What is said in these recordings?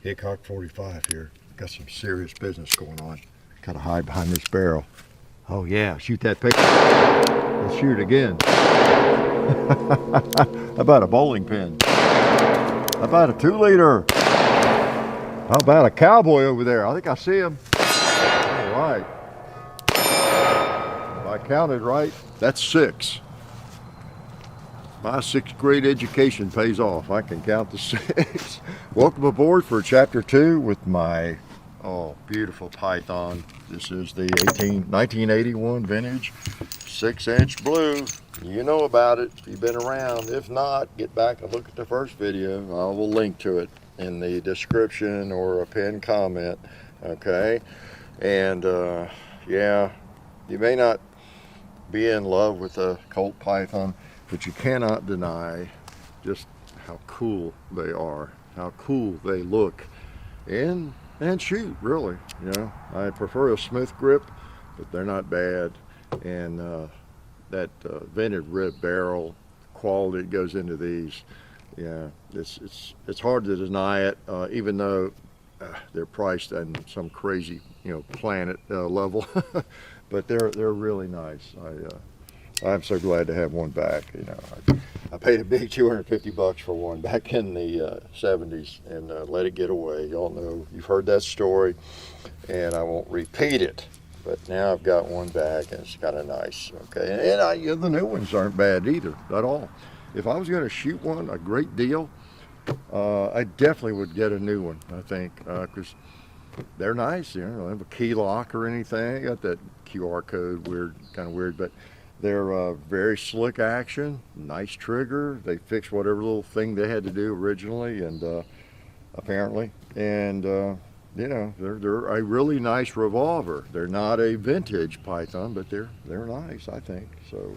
Hickok 45 here. Got some serious business going on. Gotta hide behind this barrel. Oh yeah, shoot that picture. Let's shoot it again. How about a bowling pin? How about a 2-liter? How about a cowboy over there? I think I see him. All right. If I counted right, that's 6. My 6th grade education pays off. I can count to 6. Welcome aboard for chapter 2 with my beautiful Python. This is the 1981 vintage 6-inch blue. You know about it if you've been around. If not, get back and look at the first video. I will link to it in the description or a pinned comment. Okay, and yeah, you may not be in love with a Colt Python, but you cannot deny just how cool they are, how cool they look, and shoot, really. You know, I prefer a Smith grip, but they're not bad. And that vented rib barrel quality goes into these. Yeah, it's hard to deny it, even though they're priced on some crazy, planet level. But they're really nice. I'm so glad to have one back. I paid a big $250 for one back in the 70s and let it get away. Y'all know, you've heard that story, and I won't repeat it. But now I've got one back, and it's kind of nice. Okay, and the new ones aren't bad either at all. If I was going to shoot one, a great deal, I definitely would get a new one. I think because they're nice. They don't have a key lock or anything. They got that QR code, kind of weird, but they're very slick action, nice trigger. They fixed whatever little thing they had to do originally, and apparently, and they're a really nice revolver. They're not a vintage Python, but they're nice, I think. So,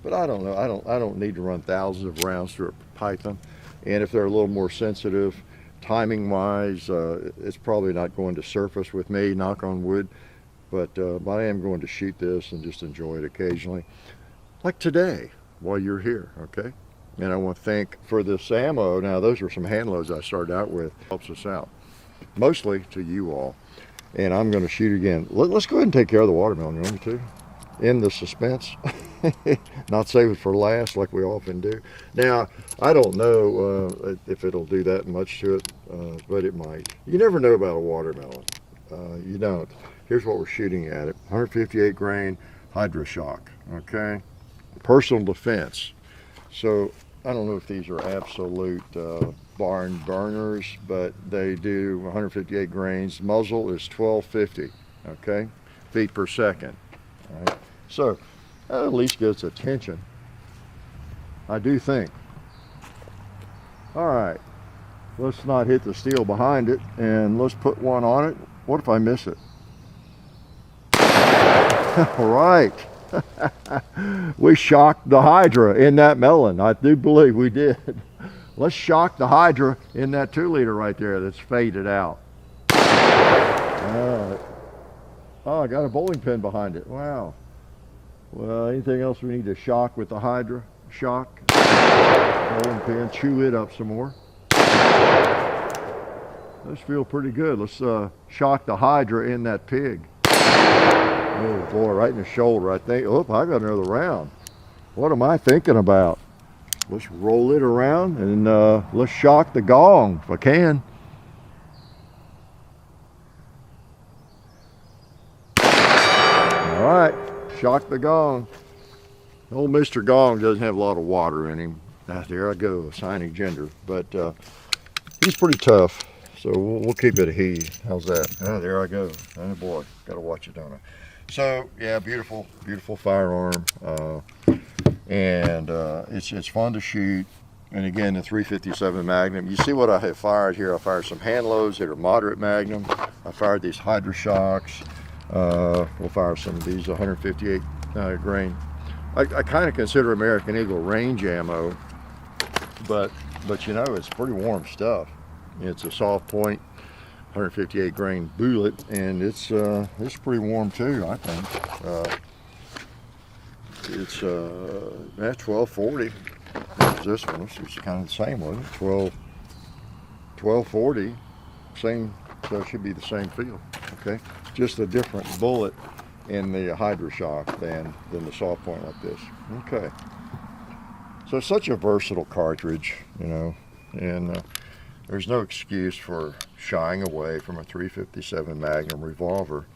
but I don't know. I don't need to run thousands of rounds through a Python, and if they're a little more sensitive, timing wise, it's probably not going to surface with me. Knock on wood. But I am going to shoot this and just enjoy it occasionally, like today, while you're here, okay? And I want to thank for this ammo. Now, those were some hand loads I started out with. Helps us out, mostly to you all. And I'm going to shoot again. Let's go ahead and take care of the watermelon, you want me to? End the suspense. Not save it for last like we often do. Now, I don't know if it'll do that much to it, but it might. You never know about a watermelon. You don't. Here's what we're shooting at it. 158 grain Hydra Shock, okay? Personal defense. So I don't know if these are absolute barn burners, but they do 158 grains. Muzzle is 1250, okay? Feet per second, all right? So that at least gets attention, I do think. All right, let's not hit the steel behind it, and let's put one on it. What if I miss it? All right. We shocked the Hydra in that melon. I do believe we did. Let's shock the Hydra in that 2-liter right there that's faded out. All right. Oh, I got a bowling pin behind it. Wow. Well, anything else we need to shock with the Hydra? Shock. Bowling pin. Chew it up some more. Those feel pretty good. Let's shock the Hydra in that pig. Oh boy, right in the shoulder, I think. Oh, I got another round. What am I thinking about? Let's roll it around and let's shock the gong if I can. All right, shock the gong. Old Mr. Gong doesn't have a lot of water in him. There I go, assigning gender. But he's pretty tough, so we'll keep it a he. How's that? Oh, there I go. Oh boy, gotta watch it, don't I? So yeah, beautiful firearm, and it's fun to shoot. And again, the 357 Magnum. You see what I have fired here? I fired some hand loads that are moderate Magnum. I fired these Hydra Shocks. We'll fire some of these 158 grain. I kind of consider American Eagle range ammo, but it's pretty warm stuff. It's a soft point 158 grain bullet, and it's pretty warm too, I think. It's 1240. This one, it's kind of the same one. 1240. Same, so it should be the same feel. Okay, just a different bullet in the Hydra shock than the soft point like this. Okay, so it's such a versatile cartridge, you know, and there's no excuse for shying away from a 357 Magnum revolver,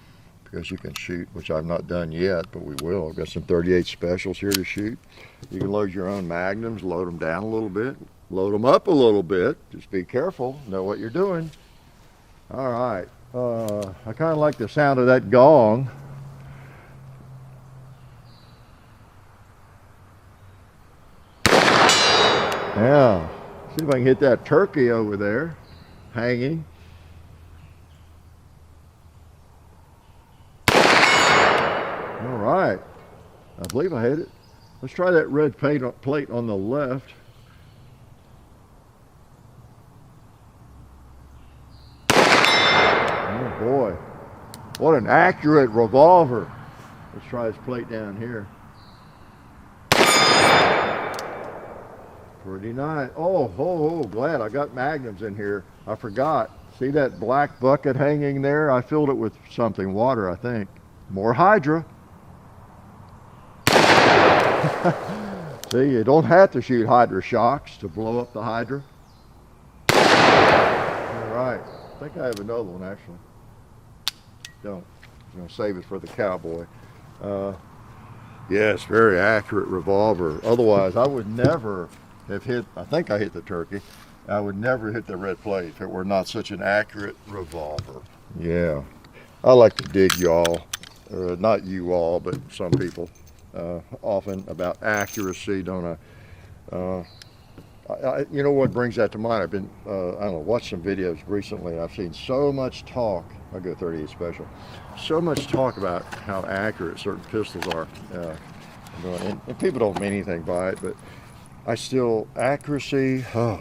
because you can shoot, which I've not done yet, but we will. I've got some 38 specials here to shoot. You can load your own Magnums, load them down a little bit, load them up a little bit. Just be careful, know what you're doing. All right, I kind of like the sound of that gong. Yeah, see if I can hit that turkey over there, hanging. All right, I believe I hit it. Let's try that red plate on the left. Oh boy, what an accurate revolver. Let's try this plate down here. Pretty nice. Oh, glad I got Magnums in here. I forgot. See that black bucket hanging there? I filled it with something, water, I think. More Hydra. See, you don't have to shoot Hydra shocks to blow up the Hydra. All right. I think I have another one, actually. Don't. I'm going to save it for the cowboy. Yes, very accurate revolver. Otherwise, I would never have hit, I think I hit the turkey. I would never hit the red plate if it were not such an accurate revolver. Yeah. I like to dig y'all, not you all, but some people, often about accuracy, don't I? You know what brings that to mind? I've been, I don't know, watched some videos recently. I've seen so much talk. I'll go 38 special. So much talk about how accurate certain pistols are. And people don't mean anything by it, but I still, accuracy, oh,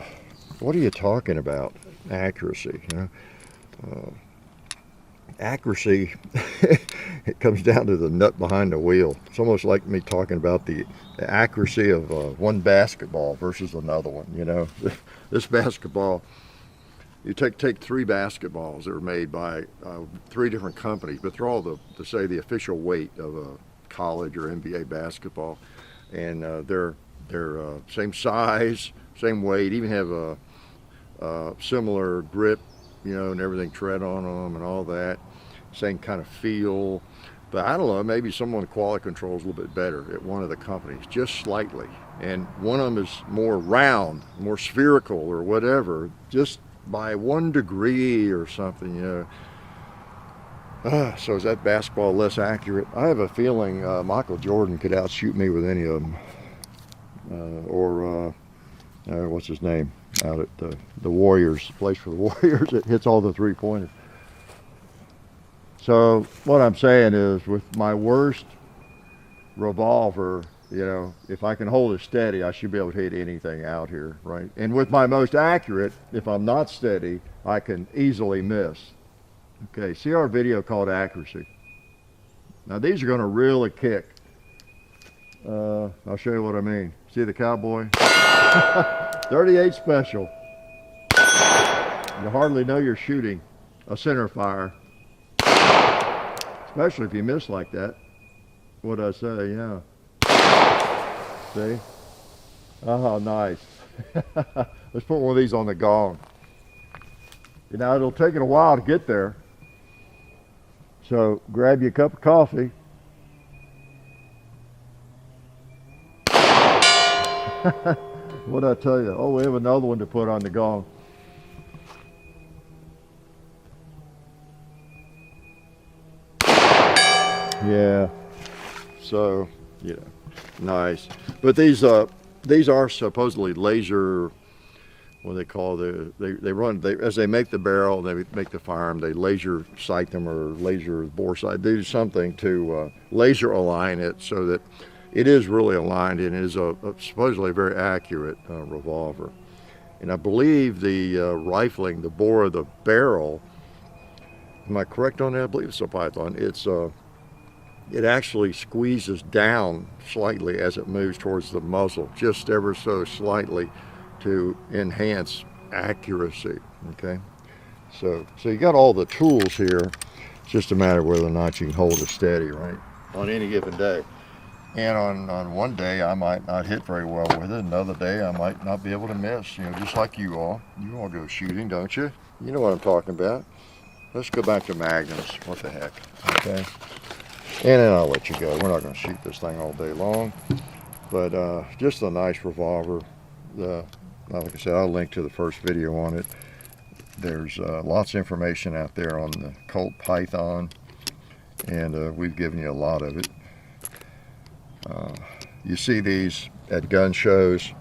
what are you talking about? Accuracy, you know? Accuracy, it comes down to the nut behind the wheel. It's almost like me talking about the accuracy of one basketball versus another one, you know? This basketball, you take 3 basketballs that are made by 3 different companies, but they're all the official weight of a college or NBA basketball, and they're same size, same weight, even have a similar grip, you know, and everything, tread on them and all that, same kind of feel. But I don't know, maybe someone quality controls a little bit better at one of the companies, just slightly, and one of them is more round, more spherical or whatever, just by 1 degree or something, you know. So is that basketball less accurate? I have a feeling Michael Jordan could outshoot me with any of them. What's his name out at the Warriors, place for the Warriors, it hits all the 3-pointers. So what I'm saying is, with my worst revolver, you know, if I can hold it steady, I should be able to hit anything out here, right? And with my most accurate, if I'm not steady, I can easily miss. Okay, see our video called accuracy. Now these are going to really kick. I'll show you what I mean. See the cowboy? 38 special. You hardly know you're shooting a center fire, especially if you miss like that. What'd I say? Yeah. See? Oh, nice. Let's put one of these on the gong. You know, it'll take it a while to get there. So grab you a cup of coffee. What'd I tell you? Oh, we have another one to put on the gong. Yeah. So, yeah, nice. But these are supposedly laser. What they call as they make the barrel, they make the firearm, they laser sight them or laser bore sight. They do something to laser align it so that it is really aligned, and it is supposedly a very accurate revolver. And I believe the rifling, the bore of the barrel, am I correct on that? I believe it's a Python. It actually squeezes down slightly as it moves towards the muzzle, just ever so slightly, to enhance accuracy. Okay, So you got all the tools here. It's just a matter of whether or not you can hold it steady, right, on any given day. And on one day I might not hit very well with it. Another day I might not be able to miss. You know, just like you all. You all go shooting, don't you? You know what I'm talking about. Let's go back to Magnums. What the heck? Okay. And then I'll let you go. We're not going to shoot this thing all day long. But just a nice revolver. Like I said, I'll link to the first video on it. There's lots of information out there on the Colt Python, and we've given you a lot of it. You see these at gun shows,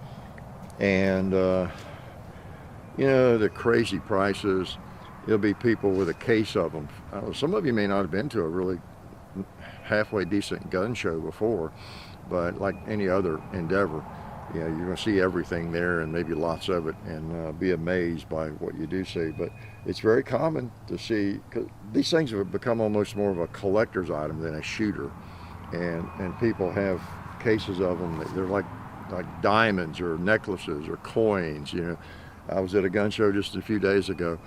and you know, the crazy prices. It'll be people with a case of them. Some of you may not have been to a really halfway decent gun show before, but like any other endeavor, you know, you're going to see everything there, and maybe lots of it, and be amazed by what you do see. But it's very common to see, 'cause these things have become almost more of a collector's item than a shooter, and people have cases of them. They're like diamonds or necklaces or coins. You know, I was at a gun show just a few days ago,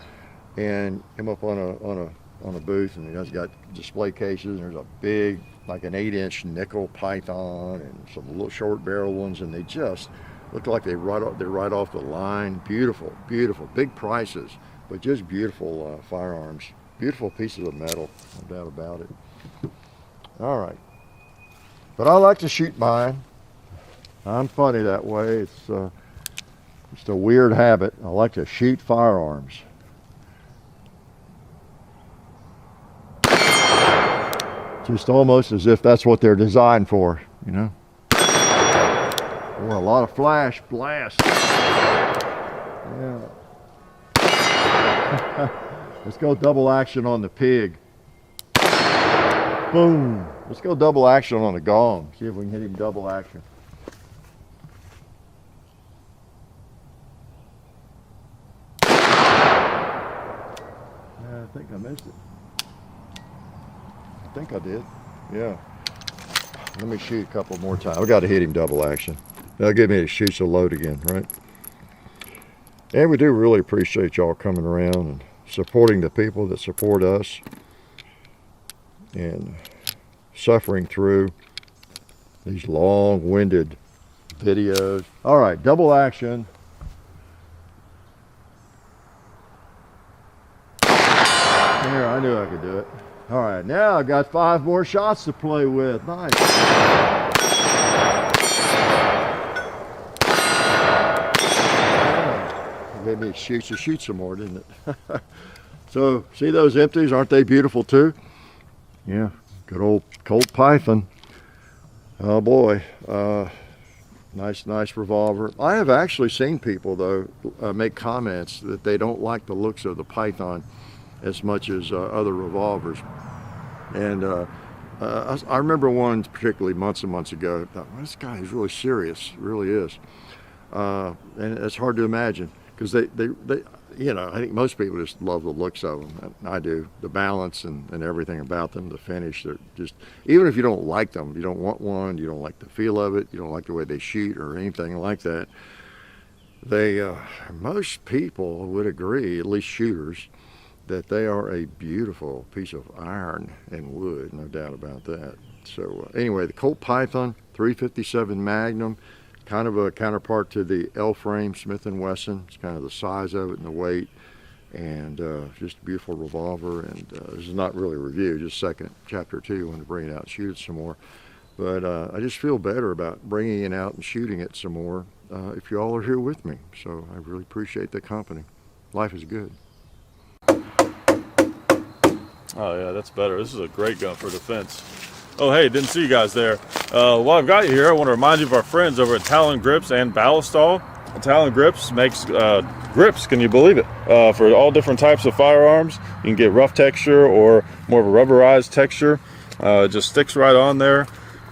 and came up on a booth, and the guys got display cases, and there's a big, like an 8-inch nickel python, and some little short barrel ones, and they just look like they're right off the line. Beautiful, beautiful, big prices, but just beautiful firearms, beautiful pieces of metal, no doubt about it. All right, but I like to shoot mine. I'm funny that way. It's just a weird habit. I like to shoot firearms. Just almost as if that's what they're designed for, you know. Boy, a lot of flash blast. Yeah. Let's go double action on the pig. Boom. Let's go double action on the gong. See if we can hit him double action. Yeah, I think I missed it. I think I did. Yeah. Let me shoot a couple more times. I got to hit him double action. That'll give me a shoot to load again, right? And we do really appreciate y'all coming around and supporting the people that support us and suffering through these long-winded videos. All right, double action. There, I knew I could do it. All right, now I got 5 more shots to play with. Nice. Yeah. Gave me a shoot to shoot some more, didn't it? So, see those empties? Aren't they beautiful too? Yeah, good old Colt Python. Oh boy, nice revolver. I have actually seen people though make comments that they don't like the looks of the Python as much as other revolvers. And I remember one particularly months and months ago. I thought, well, this guy is really serious, really is. And it's hard to imagine, because they you know, I think most people just love the looks of them. I do. The balance and everything about them, the finish. They're just, even if you don't like them, you don't want one, you don't like the feel of it, you don't like the way they shoot or anything like that, they most people would agree, at least shooters, that they are a beautiful piece of iron and wood, no doubt about that. So anyway, the Colt Python 357 Magnum, kind of a counterpart to the L-frame Smith & Wesson. It's kind of the size of it and the weight, and just a beautiful revolver. And this is not really a review, just second chapter 2, when to bring it out and shoot it some more. But I just feel better about bringing it out and shooting it some more if you all are here with me. So I really appreciate the company. Life is good. Oh yeah, that's better. This is a great gun for defense. Oh hey, didn't see you guys there. While I've got you here, I want to remind you of our friends over at Talon Grips and Ballistol. Talon Grips makes grips, can you believe it, for all different types of firearms. You can get rough texture or more of a rubberized texture. It just sticks right on there.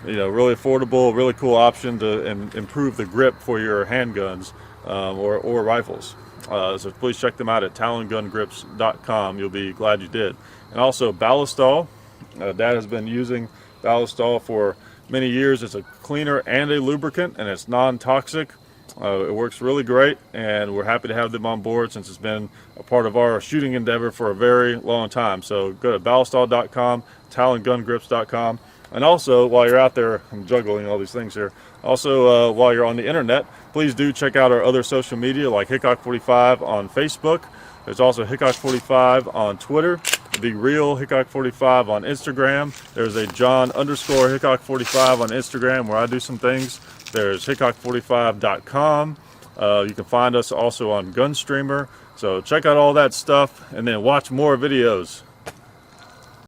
You know, really affordable, really cool option to improve the grip for your handguns or rifles. So please check them out at talongungrips.com. You'll be glad you did. And also Ballistol. Dad has been using Ballistol for many years. It's a cleaner and a lubricant, and it's non-toxic. It works really great, and we're happy to have them on board since it's been a part of our shooting endeavor for a very long time. So go to ballistall.com, talongungrips.com, and also while you're out there, I'm juggling all these things here. Also, while you're on the internet, please do check out our other social media like Hickok 45 on Facebook. There's also Hickok 45 on Twitter, The Real Hickok 45 on Instagram. There's a John_Hickok 45 on Instagram where I do some things. There's hickok45.com. You can find us also on Gunstreamer. So check out all that stuff and then watch more videos.